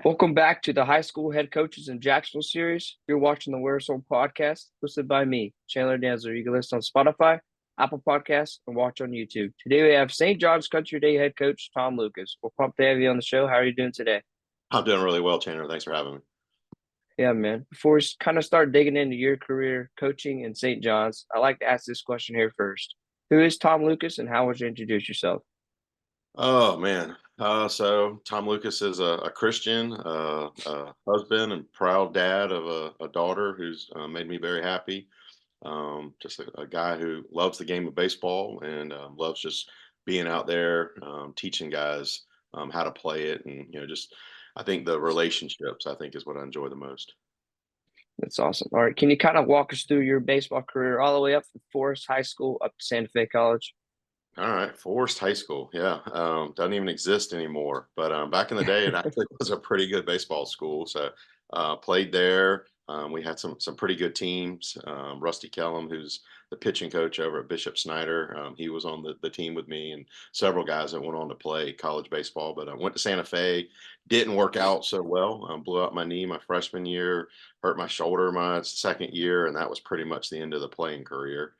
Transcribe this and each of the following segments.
Welcome back to the High School Head Coaches in Jacksonville series. You're watching the Where's Home podcast, hosted by me, Chandler Danzer. You can listen on Spotify, Apple Podcasts, and watch on YouTube. Today we have St. John's Country Day head coach Tom Lucas. We're pumped to have you on the show. How are you doing today? I'm doing really well, Chandler. Thanks for having me. Yeah, man. Before we kind of start digging into your career coaching in St. John's, I like to ask this question here first. Who is Tom Lucas, and how would you introduce yourself? Oh man. So Tom Lucas is a Christian, a husband and proud dad of a daughter who's made me very happy. Just a guy who loves the game of baseball and loves just being out there, teaching guys how to play it. And, just I think the relationships, I think, is what I enjoy the most. That's awesome. All right. Can you kind of walk us through your baseball career all the way up from Forest High School up to Santa Fe College? All right, Forest High School. Yeah, doesn't even exist anymore. But back in the day, it actually was a pretty good baseball school. So played there. We had some pretty good teams. Rusty Kellum, who's the pitching coach over at Bishop Snyder, he was on the team with me, and several guys that went on to play college baseball. But I went to Santa Fe, didn't work out so well. Blew out my knee my freshman year, hurt my shoulder my second year, and that was pretty much the end of the playing career.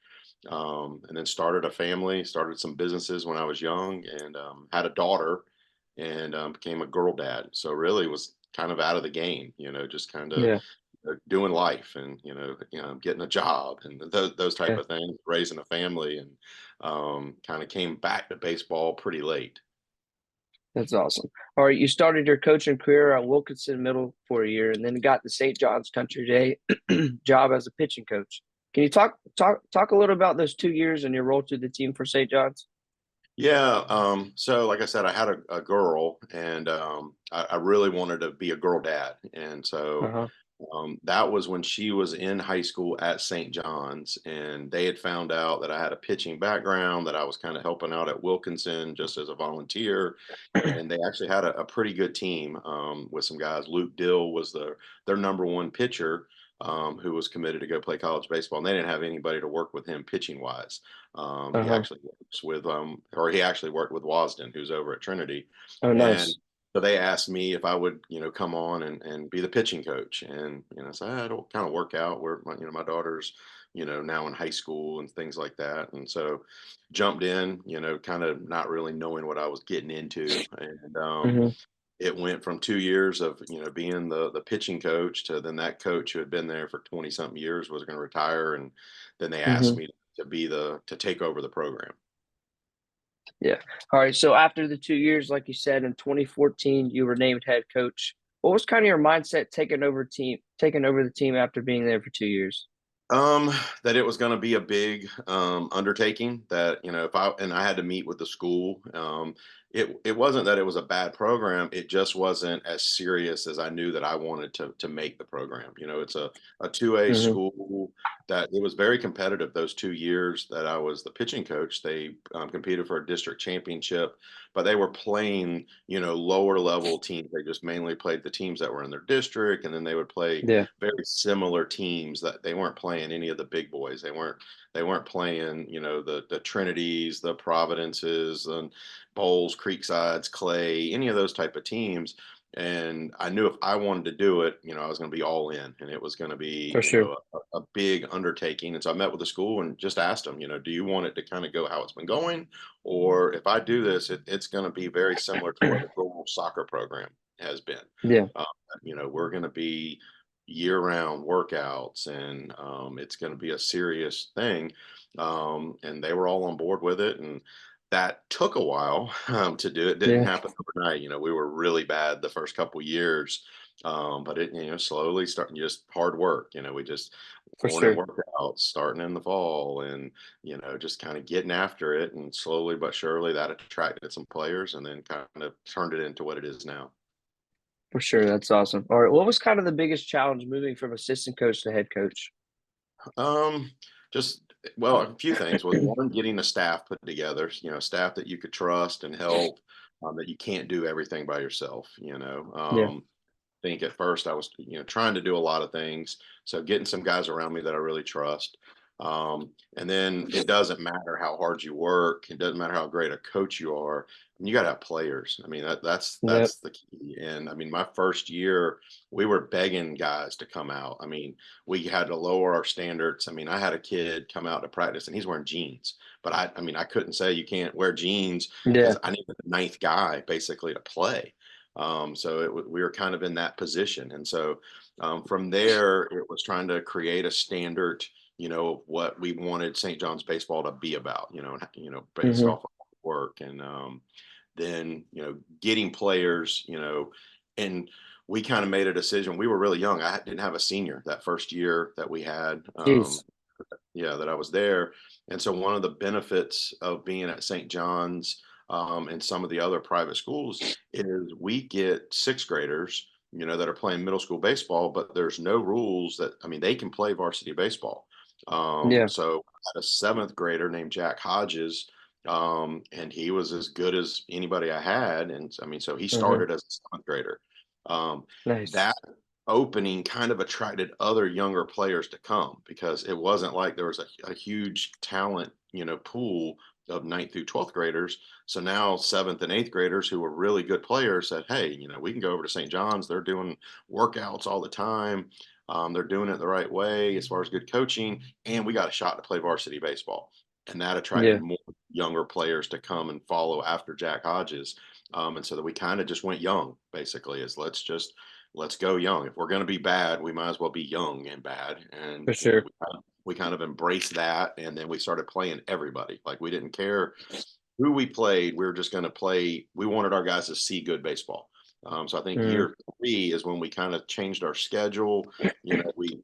And then started a family, started some businesses when I was young, and had a daughter, and became a girl dad. So really was kind of out of the game, just kind of Yeah. doing life and getting a job and those type Yeah. of things, raising a family, and kind of came back to baseball pretty late. That's awesome. All right, you started your coaching career at Wilkinson Middle for a year, and then got the St. John's Country Day job as a pitching coach. Can you talk a little about those 2 years and your role to the team for St. John's? Yeah. So like I said, I had a girl, and I really wanted to be a girl dad. And so Uh-huh. that was when she was in high school at St. John's, and they had found out that I had a pitching background, that I was kind of helping out at Wilkinson just as a volunteer. And they actually had a pretty good team with some guys. Luke Dill was their number one pitcher, who was committed to go play college baseball, and they didn't have anybody to work with him pitching wise. He Uh-huh. actually works with or he actually worked with Wasden, who's over at Trinity. Oh, And nice. so they asked me if I would, come on and be the pitching coach. And, so it'll kind of work out where my daughter's, now in high school and things like that. And so jumped in, kind of not really knowing what I was getting into. And Hmm. it went from 2 years of, being the pitching coach to then that coach who had been there for 20 something years was going to retire. And then they asked Hmm. me to take over the program. Yeah. All right. So after the 2 years, like you said, in 2014, you were named head coach. What was kind of your mindset taking over the team after being there for 2 years? Um, that it was going to be a big undertaking. That if I had to meet with the school. It wasn't that it was a bad program. It just wasn't as serious as I knew that I wanted to make the program. It's a 2A Hmm. school that it was very competitive. Those 2 years that I was the pitching coach, they competed for a district championship, but they were playing lower level teams. They just mainly played the teams that were in their district, and then they would play Yeah. very similar teams. That they weren't playing any of the big boys. They weren't playing, the Trinities, the Providences, and Bowles, Creeksides, Clay, any of those type of teams. And I knew if I wanted to do it, I was going to be all in, and it was going to be, For sure. a big undertaking. And so I met with the school and just asked them, do you want it to kind of go how it's been going, or if I do this, it's going to be very similar to what the global soccer program has been. Yeah. Uh, we're going to be year-round workouts, and it's going to be a serious thing. And they were all on board with it, and that took a while to do. It didn't Yeah. happen overnight. We were really bad the first couple years, but it slowly starting, just hard work. We just For morning sure. workouts starting in the fall, and just kind of getting after it, and slowly but surely that attracted some players, and then kind of turned it into what it is now. For sure. That's awesome. All right. What was kind of the biggest challenge moving from assistant coach to head coach? Um, just well, a few things was one, getting a staff put together, staff that you could trust and help, that you can't do everything by yourself. Yeah. I think at first I was, trying to do a lot of things. So getting some guys around me that I really trust. And then it doesn't matter how hard you work. It doesn't matter how great a coach you are. You got to have players. I mean, Yep. that's the key. And I mean, my first year, we were begging guys to come out. I mean, we had to lower our standards. I mean, I had a kid come out to practice and he's wearing jeans, but I mean, I couldn't say you can't wear jeans Yeah. because I needed the ninth guy basically to play. So we were kind of in that position. And so from there, it was trying to create a standard, of what we wanted St. John's baseball to be about, based Hmm. off of work. And then, getting players, and we kind of made a decision. We were really young. I didn't have a senior that first year that we had. Jeez. Yeah, that I was there. And so one of the benefits of being at St. John's and some of the other private schools is we get sixth graders, that are playing middle school baseball, but there's no rules that, I mean, they can play varsity baseball. Yeah. So I had a seventh grader named Jack Hodges, and he was as good as anybody I had. And I mean, so he Hmm. started as a seventh grader. Um, Nice. that opening kind of attracted other younger players to come because it wasn't like there was a huge talent, pool of ninth through 12th graders. So now seventh and eighth graders who were really good players said, hey, we can go over to St. John's. They're doing workouts all the time. They're doing it the right way as far as good coaching, and we got a shot to play varsity baseball. And that attracted Yeah. more younger players to come and follow after Jack Hodges. And so that we kind of just went young, basically, is let's go young. If we're going to be bad, we might as well be young and bad. And For sure. we kind of embraced that, and then we started playing everybody. Like we didn't care who we played. We were just going to play. We wanted our guys to see good baseball. So I think Mm. year three is when we kind of changed our schedule. We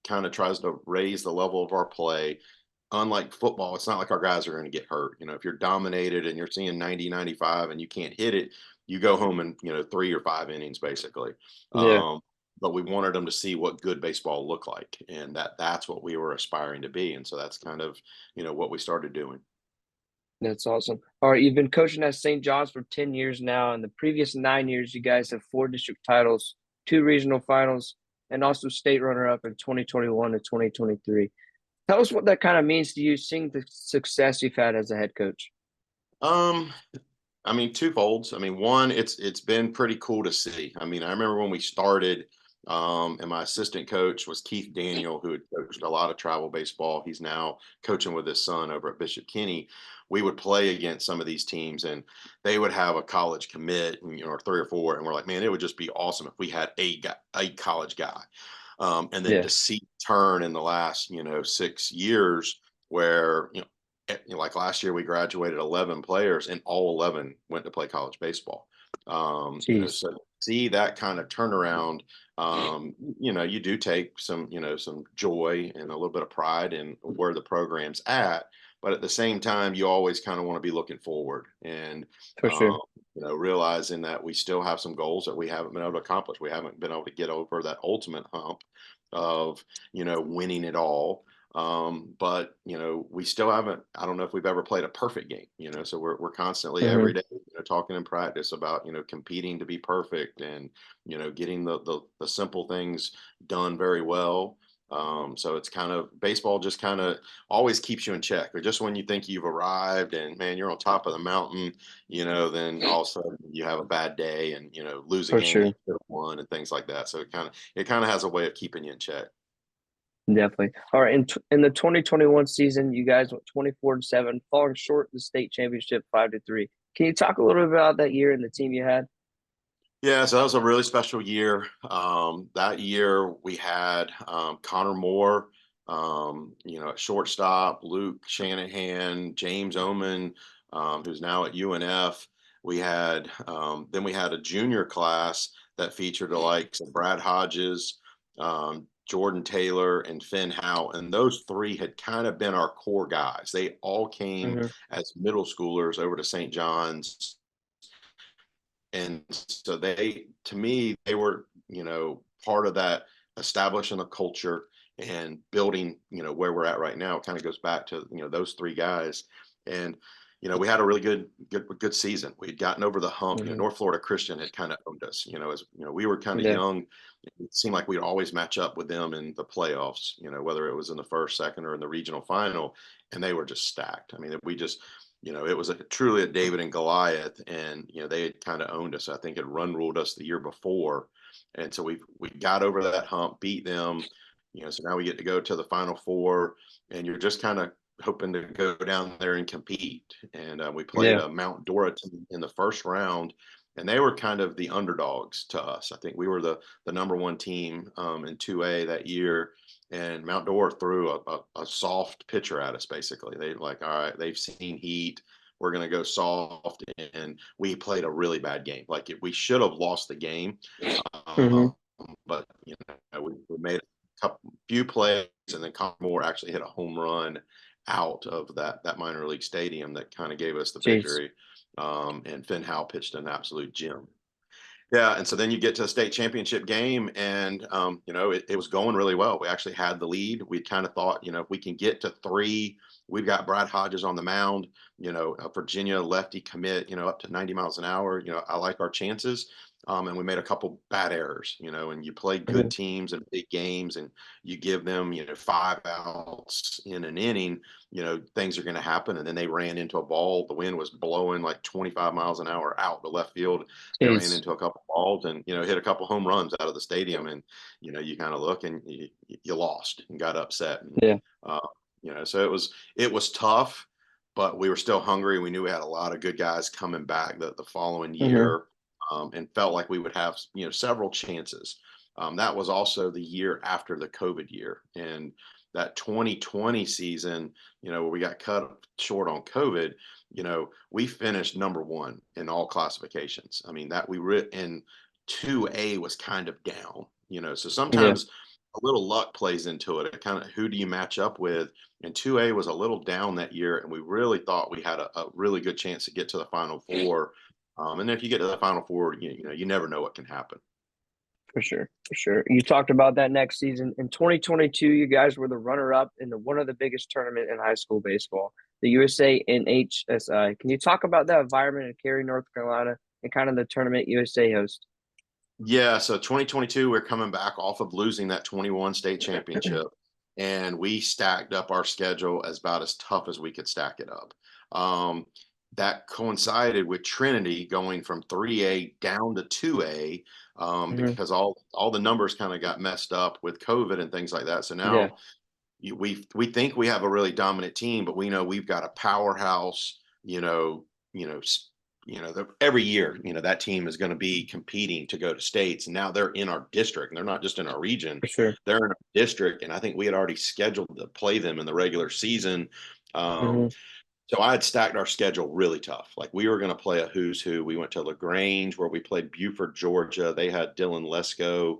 kind of tries to raise the level of our play. Unlike football, it's not like our guys are going to get hurt. If you're dominated and you're seeing 90, 95 and you can't hit it, you go home in, 3 or 5 innings basically. Yeah. Um, but we wanted them to see what good baseball looked like. And that's what we were aspiring to be. And so that's kind of, what we started doing. That's awesome. All right, you've been coaching at St. John's for 10 years now. In the previous 9 years, you guys have 4 district titles, 2 regional finals, and also state runner-up in 2021 and 2023. Tell us what that kind of means to you, seeing the success you've had as a head coach. Um, I mean, twofolds. I mean, one, it's been pretty cool to see. I mean, I remember when we started, and my assistant coach was Keith Daniel, who had coached a lot of travel baseball. He's now coaching with his son over at Bishop Kenny. We would play against some of these teams, and they would have a college commit, and, or 3 or 4, and we're like, man, it would just be awesome if we had a college guy. And then Yeah. to see turn in the last, 6 years where, like last year we graduated 11 players and all 11 went to play college baseball. Jeez. So see that kind of turnaround, you do take some joy and a little bit of pride in where the program's at, but at the same time you always kind of want to be looking forward and For sure. realizing that we still have some goals that we haven't been able to accomplish. We haven't been able to get over that ultimate hump of winning it all. But we still haven't. I don't know if we've ever played a perfect game. So we're constantly every Hmm. day, talking in practice about competing to be perfect and getting the simple things done very well. So it's kind of baseball just kind of always keeps you in check. Or just when you think you've arrived and man, you're on top of the mountain, then all of a sudden you have a bad day and lose a For game that you sure. could have won and things like that. So it kind of has a way of keeping you in check. Definitely. All right. In the 2021 season, you guys went 24-7, falling short of the state championship 5-3. Can you talk a little bit about that year and the team you had? Yeah, so that was a really special year. That year we had Connor Moore, at shortstop, Luke Shanahan, James Oman, who's now at UNF. Then we had a junior class that featured the likes of Brad Hodges, Jordan Taylor, and Finn Howe, and those three had kind of been our core guys. They all came Hmm. as middle schoolers over to St. John's, and so to me they were part of that establishing a culture and building where we're at right now. It kind of goes back to those three guys. And we had a really good season. We had gotten over the hump. Hmm. North Florida Christian had kind of owned us. As we were kind of Yeah. young. It seemed like we'd always match up with them in the playoffs. Whether it was in the first, second, or in the regional final, and they were just stacked. I mean, we just. It was truly a David and Goliath, and they had kind of owned us. I think it run ruled us the year before, and so we got over that hump, beat them. So now we get to go to the Final Four, and you're just kind of hoping to go down there and compete. And we played Yeah. a Mount Dora team in the first round, and they were kind of the underdogs to us. I think we were the number one team in 2A that year, and Mount Dora threw a soft pitcher at us. Basically, they like, all right, they've seen heat. We're going to go soft, and we played a really bad game. Like we should have lost the game, Hmm. but we made a few plays, and then Connor Moore actually hit a home run out of that minor league stadium that kind of gave us the Jeez. victory. And Finn Howe pitched an absolute gem. Yeah, and so then you get to a state championship game, and it was going really well. We actually had the lead. We kind of thought, if we can get to 3, we've got Brad Hodges on the mound. Virginia lefty commit, up to 90 miles an hour. I like our chances. And we made a couple bad errors. And you play good Hmm. teams and big games, and you give them, 5 outs in an inning. Things are going to happen. And then they ran into a ball. The wind was blowing like 25 miles an hour out to left field. They ran Jeez. into a couple balls and hit a couple home runs out of the stadium, and you kind of look and you lost and got upset, and Yeah. uh, so it was tough, but we were still hungry. We knew we had a lot of good guys coming back the following Hmm. year, and felt like we would have several chances. That was also the year after the COVID year, and that 2020 season, where we got cut short on COVID, we finished number 1 in all classifications. I mean, that and 2A was kind of down, so Yeah. sometimes a little luck plays into it. Kind of who do you match up with? And 2A was a little down that year, and we really thought we had a really good chance to get to the Final Four. And if you get to the Final Four, you never know what can happen. For sure, for sure. You talked about that next season. In 2022, you guys were the runner-up in one of the biggest tournament in high school baseball, the USA NHSI. Can you talk about that environment in Cary, North Carolina, and kind of the tournament USA host? Yeah, so 2022, we're coming back off of losing that 21 state championship, and we stacked up our schedule as about as tough as we could stack it up. Um, that coincided with Trinity going from 3A down to 2A, Hmm. because all the numbers kind of got messed up with COVID and things like that. So Yeah. now we think we have a really dominant team, but we know we've got a powerhouse. You know, every year, that team is going to be competing to go to states, and now they're in our district, and they're not just in our region; For sure. they're in our district. And I think we had already scheduled to play them in the regular season. Um, Hmm. so I had stacked our schedule really tough. Like we were going to play a who's who. We went to LaGrange, where we played Buford, Georgia. They had Dylan Lesko,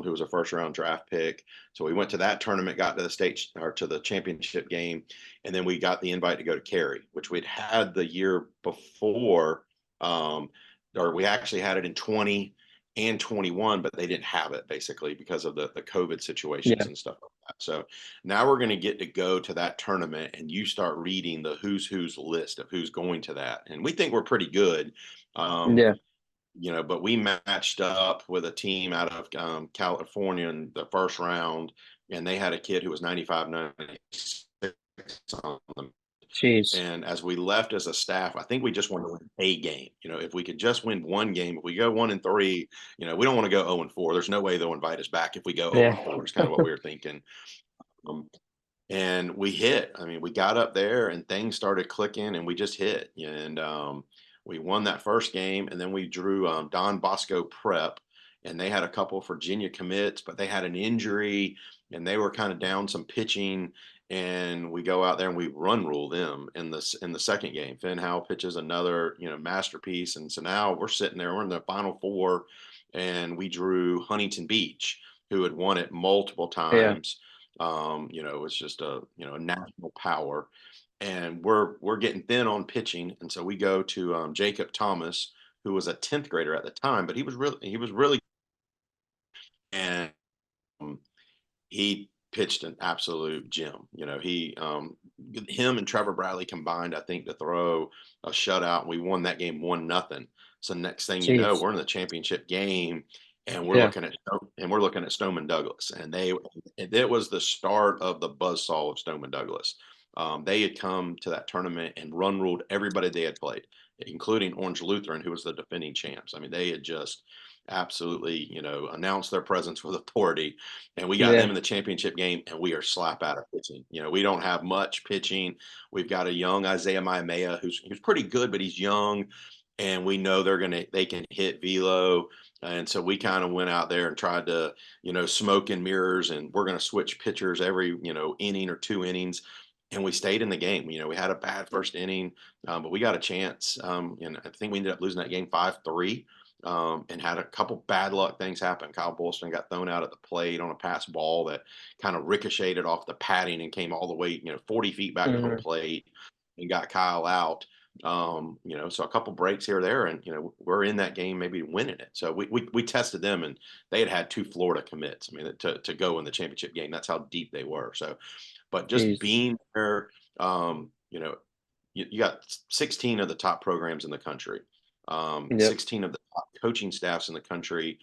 who was a first round draft pick. So we went to that tournament, got to the state or to the championship game, and then we got the invite to go to Cary, which we'd had the year before, um, or we actually had it in 20 and 21, but they didn't have it basically because of the COVID situations Yeah. and stuff like that. So now we're going to get to go to that tournament, and you start reading the who's list of who's going to that. And we think we're pretty good. Um, Yeah. but we matched up with a team out of California in the first round, and they had a kid who was 95, 96 on them. Jeez. And as we left as a staff, I think we just want to win a game. If we could just win one game, if we go 1-3, we don't want to go 0-4. There's no way they'll invite us back if we go Yeah. 0-4. It's kind of what we were thinking. Um, and we hit. I mean, we got up there and things started clicking, and we just hit. And we won that first game, and then we drew Don Bosco Prep, and they had a couple of Virginia commits, but they had an injury, and they were kind of down some pitching. And we go out there and we run rule them in the second game. Finn Howe pitches another masterpiece, and so now we're sitting there. We're in the Final Four, and we drew Huntington Beach, who had won it multiple Yeah. times. It was just a national power, and we're getting thin on pitching, and so we go to Jacob Thomas, who was a 10th grader at the time, but he was really, and he pitched an absolute gem. He him and Trevor Bradley combined, I think, to throw a shutout. We won that game 1-0. So next thing you know, Jeez. we're in the championship game, and Yeah. we're looking at Stoneman Douglas, and it was the start of the buzzsaw of Stoneman Douglas. They had come to that tournament and run ruled everybody they had played, including Orange Lutheran, who was the defending champs. I mean, they had just absolutely, announced their presence with authority, and we got them Yeah. in the championship game, and we are slap out of pitching. We don't have much pitching. We've got a young Isaiah Maiamea who's pretty good, but he's young, and we know they can hit velo. And so we kind of went out there and tried to, smoke and mirrors, and we're going to switch pitchers every, inning or 2 innings. And we stayed in the game. We had a bad first inning, but we got a chance. And I think we ended up losing that game 5-3. And had a couple bad luck things happen. Kyle Bolston got thrown out at the plate on a pass ball that kind of ricocheted off the padding and came all the way, 40 feet back to home Hmm. plate and got Kyle out. So a couple breaks here or there, and we're in that game, maybe winning it. So we tested them, and they had 2 Florida commits. I mean, to go in the championship game. That's how deep they were. So, but just Jeez. being there, you got 16 of the top programs in the country, Yep. 16 of the top coaching staffs in the country.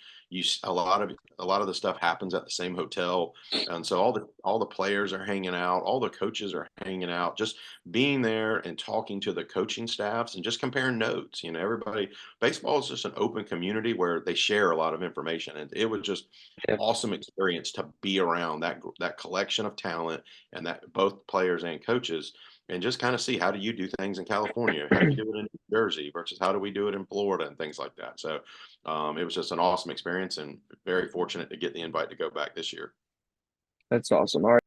A lot of the stuff happens at the same hotel, and so all the players are hanging out, all the coaches are hanging out, just being there and talking to the coaching staffs and just comparing notes. Everybody, baseball is just an open community where they share a lot of information, and it was just Yeah. awesome experience to be around that collection of talent and that both players and coaches, and just kind of see how do you do things in California? How do you do it in New Jersey versus how do we do it in Florida and things like that. So it was just an awesome experience, and very fortunate to get the invite to go back this year. That's awesome. All right.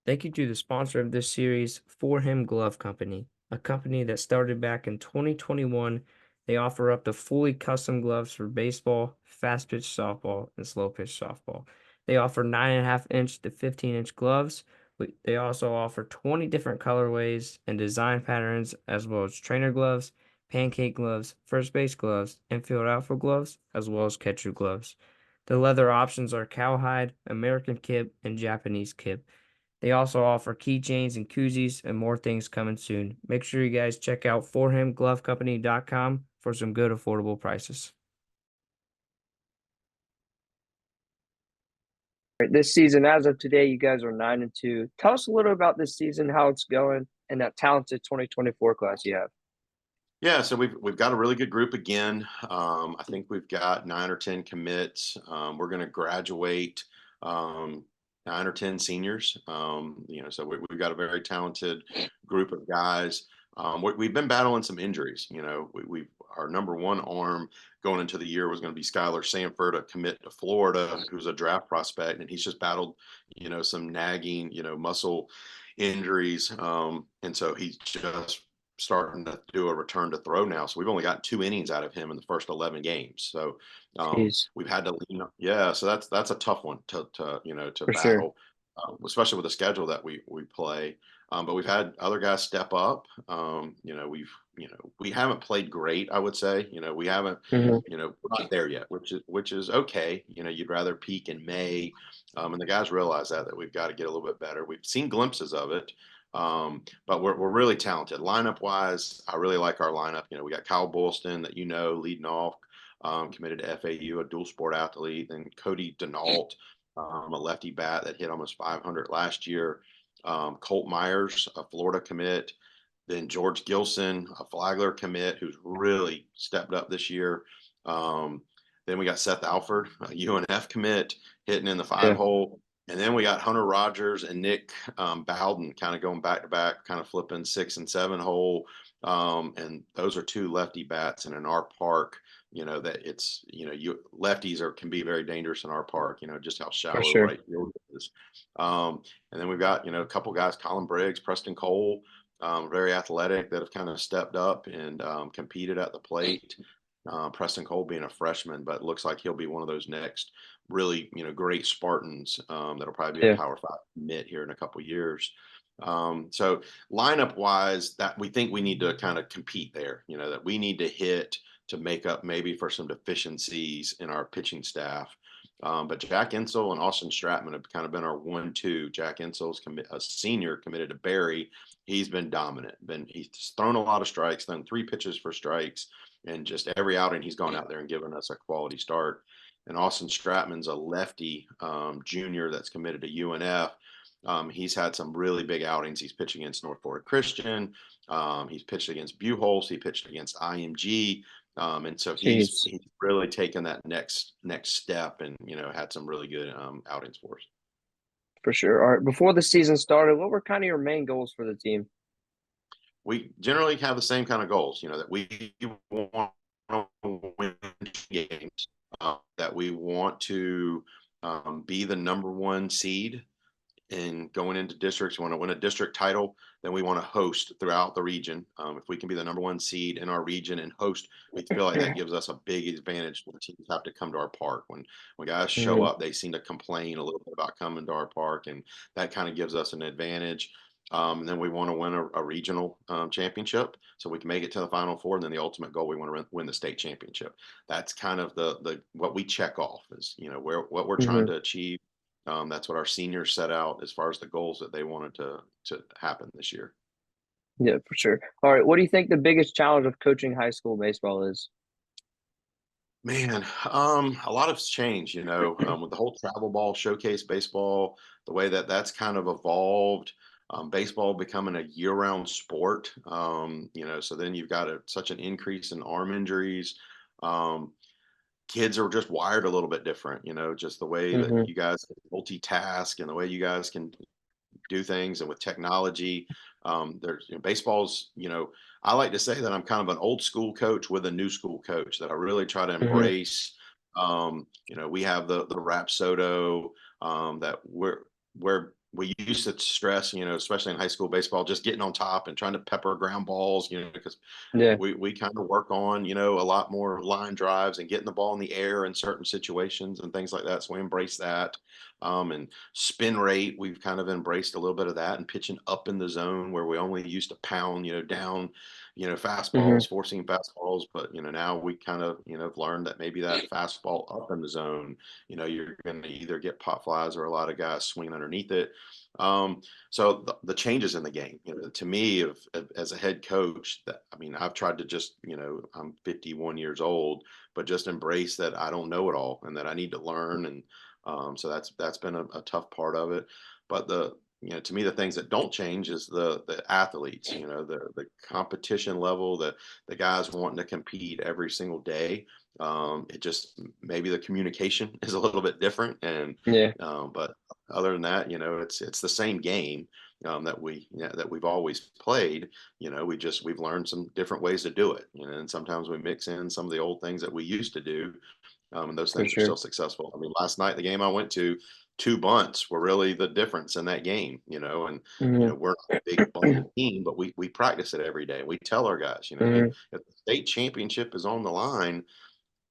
Thank you to the sponsor of this series, For Him Glove Company, a company that started back in 2021. They offer up to fully custom gloves for baseball, fast pitch softball, and slow pitch softball. They offer 9.5-inch to 15-inch gloves. They also offer 20 different colorways and design patterns, as well as trainer gloves, pancake gloves, first base gloves, infield outfield gloves, as well as catcher gloves. The leather options are cowhide, American kip, and Japanese kip. They also offer keychains and koozies and more things coming soon. Make sure you guys check out forhimglovecompany.com for some good affordable prices. Right, this season, as of today, you guys are 9-2. Tell us a little about this season, how it's going, and that talented 2024 class you have. Yeah, so we've got a really good group again. I think we've got 9 or 10 commits. We're going to graduate 9 or 10 seniors. So we've got a very talented group of guys. We've been battling some injuries. Our number one arm going into the year was going to be Skylar Sanford, a commit to Florida, who's a draft prospect, and he's just battled, some nagging, muscle injuries, and so he's just starting to do a return to throw now. So we've only got 2 innings out of him in the first 11 games. So Jeez, we've had to lean. Yeah, so that's a tough one to for sure. battle, especially with the schedule that we play. But we've had other guys step up. We haven't played great, I would say. We haven't, Hmm. we're not there yet, which is okay. You'd rather peak in May, and the guys realize that we've got to get a little bit better. We've seen glimpses of it. But we're really talented. Lineup wise, I really like our lineup. We got Kyle Boylston that leading off, committed to FAU, a dual sport athlete, and Cody Denault, a lefty bat that hit almost 500 last year. Colt Myers, a Florida commit. Then George Gilson, a Flagler commit, who's really stepped up this year. Then we got Seth Alford, a UNF commit, hitting in the 5-hole. And then we got Hunter Rogers and Nick Bowden kind of going back to back, kind of flipping 6 and 7-hole. And those are 2 lefty bats. And in our park, that it's, lefties can be very dangerous in our park, just how For shallow sure. right field is. And then we've got, a couple guys, Colin Briggs, Preston Cole, very athletic, that have kind of stepped up and competed at the plate. Preston Cole being a freshman, but looks like he'll be one of those next really, great Spartans that'll probably be a Power 5 commit here in a couple years. So lineup wise, that we think we need to kind of compete there, that we need to hit to make up maybe for some deficiencies in our pitching staff. But Jack Insell and Austin Stratman have kind of been our 1-2. Jack Insell's a senior committed to Barry. He's been dominant. He's thrown a lot of strikes, thrown 3 pitches for strikes, and just every outing he's gone out there and given us a quality start. And Austin Stratman's a lefty junior that's committed to UNF. He's had some really big outings. He's pitched against North Florida Christian. He's pitched against Buchholz. He pitched against IMG. And so he's Jeez, really taken that next step, and had some really good outings for us. for sure. All right, before the season started, what were kind of your main goals for the team? We generally have the same kind of goals, that we want to win games, that we want to be the number 1 seed. And going into districts, we want to win a district title, then we want to host throughout the region. If we can be the number 1 seed in our region and host, we feel like that gives us a big advantage when teams have to come to our park. When guys show up, they seem to complain a little bit about coming to our park, and that kind of gives us an advantage. And then we want to win a regional championship, so we can make it to the Final Four. And then the ultimate goal, we want to win the state championship. That's kind of the what we check off is what we're trying to achieve. That's what our seniors set out as far as the goals that they wanted to happen this year. Yeah, for sure. All right, what do you think the biggest challenge of coaching high school baseball is? Man, a lot has changed, with the whole travel ball showcase baseball, the way that that's kind of evolved, baseball becoming a year-round sport. So then you've got such an increase in arm injuries. Kids are just wired a little bit different, just the way that Mm-hmm. you guys multitask and the way you guys can do things, and with technology, there's baseball's, I like to say that I'm kind of an old school coach with a new school coach, that I really try to Mm-hmm. embrace. We have the Rapsodo, that we used to stress, especially in high school baseball, just getting on top and trying to pepper ground balls, because Yeah. we kind of work on, a lot more line drives and getting the ball in the air in certain situations and things like that. So we embrace that. And spin rate, we've kind of embraced a little bit of that, and pitching up in the zone where we only used to pound, down, Mm-hmm. fastballs, forcing fastballs. But, now we kind of, have learned that maybe that fastball up in the zone, you're going to either get pop flies or a lot of guys swinging underneath it. So the changes in the game, to me, as a head coach, I've tried to just, I'm 51 years old, but just embrace that I don't know it all and that I need to learn. And so that's been a tough part of it. But to me, the things that don't change is the athletes, the competition level, the guys wanting to compete every single day. It just, maybe the communication is a little bit different, and Yeah, but other than that, it's the same game that we've always played. We've learned some different ways to do it. And sometimes we mix in some of the old things that we used to do, and those for things are sure. still successful. Last night, the game I went to, 2 bunts were really the difference in that game. And Mm-hmm. we're not a big bunting team, but we practice it every day. We tell our guys, hey, Mm-hmm. if the state championship is on the line,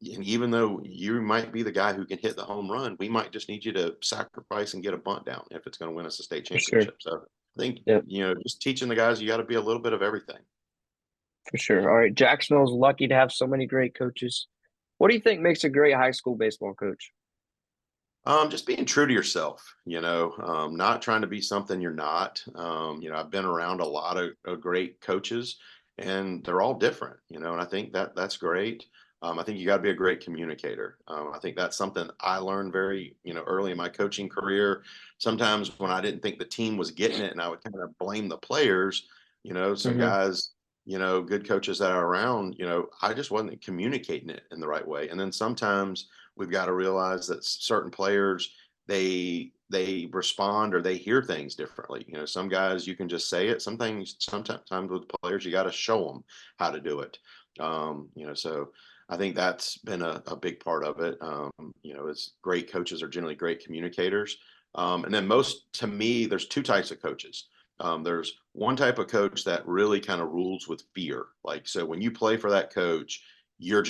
and even though you might be the guy who can hit the home run, we might just need you to sacrifice and get a bunt down if it's going to win us a state For sure. championship. So I think, Yep, just teaching the guys, you got to be a little bit of everything. for sure. All right, Jacksonville's lucky to have so many great coaches. What do you think makes a great high school baseball coach? Just being true to yourself, not trying to be something you're not. I've been around a lot of great coaches, and they're all different, and I think that's great. I think you got to be a great communicator. I think that's something I learned very, early in my coaching career. Sometimes when I didn't think the team was getting it, and I would kind of blame the players, some Mm-hmm. guys, good coaches that are around, I just wasn't communicating it in the right way. And then sometimes we've got to realize that certain players, they respond or they hear things differently. Some guys, you can just say it. Some things, sometimes with players, you got to show them how to do it. So I think that's been a big part of it. It's great coaches are generally great communicators. And then to me, there's 2 types of coaches. There's one type of coach that really kind of rules with fear. Like, so when you play for that coach, you're